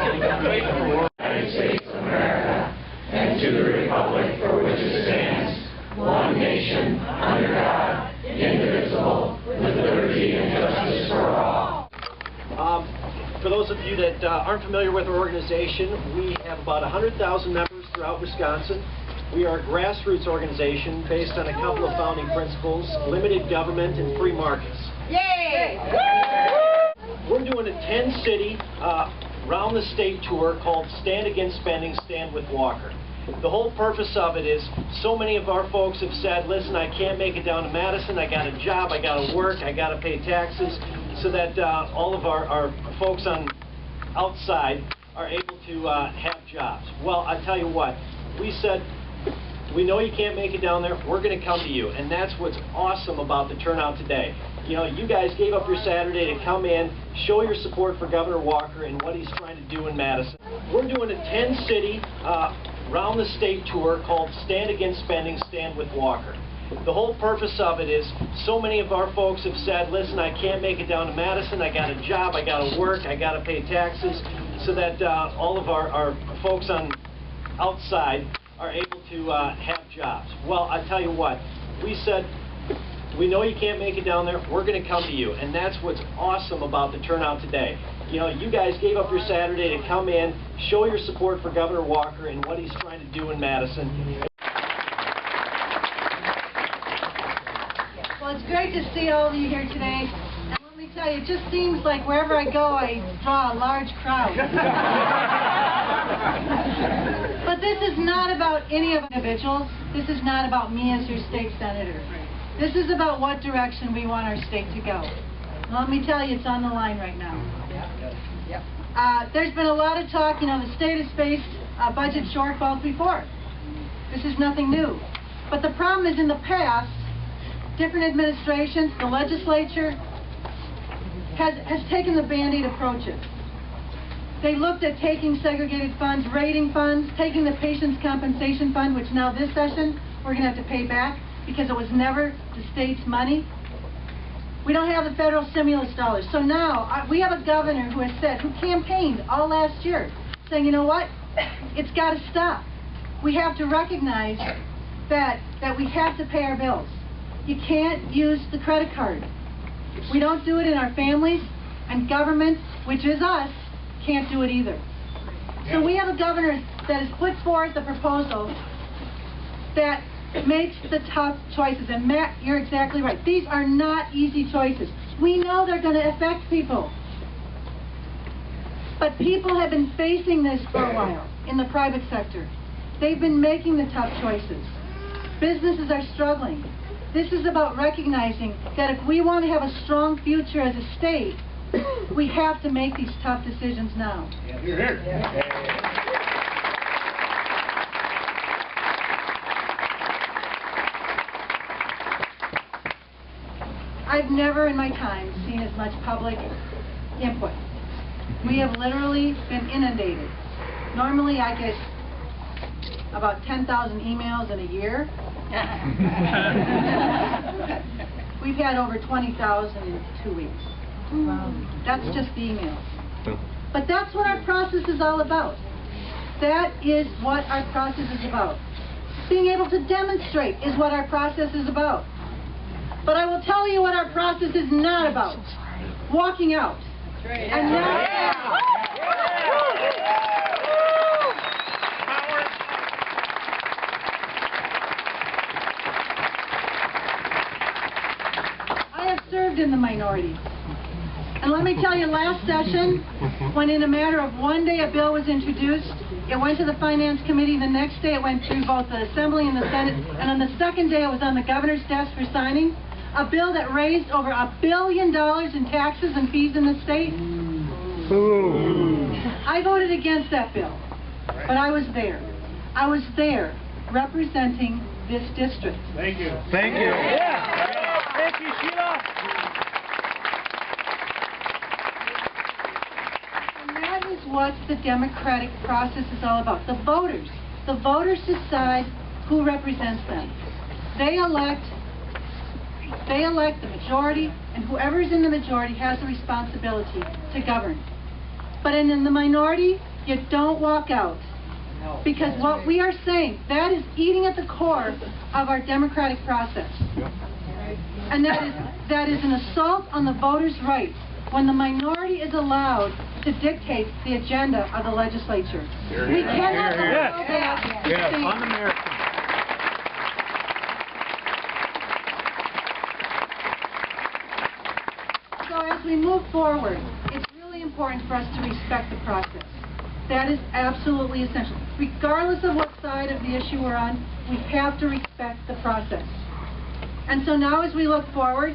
United States of America, and to the republic for which it stands, one nation, under God, indivisible, with liberty and justice for all. For those of you that aren't familiar with our organization, we have about 100,000 members throughout Wisconsin. We are a grassroots organization based on a couple of founding principles: limited government and free markets. Yay! We're doing a 10-city round the state tour called Stand Against Spending, Stand with Walker. The whole purpose of it is, so many of our folks have said, listen, I can't make it down to Madison, I got a job, I got to work, I got to pay taxes, so that all of our folks on outside are able to have jobs. Well, I tell you what, we said, we know you can't make it down there, we're going to come to you, and that's what's awesome about the turnout today. You know, you guys gave up your Saturday to come in, show your support for Governor Walker and what he's trying to do in Madison. We're doing a 10-city round the state tour called Stand Against Spending, Stand with Walker. The whole purpose of it is, so many of our folks have said, listen, I can't make it down to Madison, I got a job, I got to work, I got to pay taxes, so that all of our folks on outside are able to have jobs. Well, I tell you what, we said, we know you can't make it down there, we're going to come to you, and that's what's awesome about the turnout today. You know, you guys gave up your Saturday to come in, show your support for Governor Walker and what he's trying to do in Madison. Well, it's great to see all of you here today. And let me tell you, it just seems like wherever I go, I draw a large crowd. But this is not about any of individuals. This is not about me as your state senator. This is about what direction we want our state to go. And let me tell you, it's on the line right now. There's been a lot of talk, you know, the state has faced budget shortfalls before. This is nothing new. But the problem is, in the past, different administrations, the legislature has taken the Band-Aid approaches. They looked at taking segregated funds, rating funds, taking the patient's compensation fund, which now this session we're going to have to pay back because it was never the state's money. We don't have the federal stimulus dollars. So now we have a governor who has said, who campaigned all last year, saying, you know what, it's got to stop. We have to recognize that we have to pay our bills. You can't use the credit card. We don't do it in our families, and government, which is us, can't do it either. So we have a governor that has put forth a proposal that makes the tough choices. And Matt, you're exactly right. These are not easy choices. We know they're going to affect people. But people have been facing this for a while in the private sector. They've been making the tough choices. Businesses are struggling. This is about recognizing that if we want to have a strong future as a state, we have to make these tough decisions now. I've never in my time seen as much public input. We have literally been inundated. Normally I get about 10,000 emails in a year. We've had over 20,000 in 2 weeks. Wow. That's just the emails. But that's what our process is all about. That is what our process is about. Being able to demonstrate is what our process is about. But I will tell you what our process is not about. Walking out. And now, I have served in the minority. And let me tell you, last session, when in a matter of one day a bill was introduced, it went to the Finance Committee, the next day it went through both the Assembly and the Senate, and on the second day it was on the Governor's desk for signing, a bill that raised over $1 billion in taxes and fees in the state. I voted against that bill, but I was there. I was there representing this district. Thank you. Thank you. Yeah. Thank you, Sheila. That is what the democratic process is all about. The voters decide who represents them. They elect the majority, and whoever is in the majority has the responsibility to govern. But in the minority, You don't walk out. Because what we are saying, that is eating at the core of our democratic process. And that is an assault on the voters' rights when the minority is allowed to dictate the agenda of the legislature. We cannot allow that to stand. Un-American. So as we move forward, it's really important for us to respect the process. That is absolutely essential. Regardless of what side of the issue we're on, we have to respect the process. And so now as we look forward,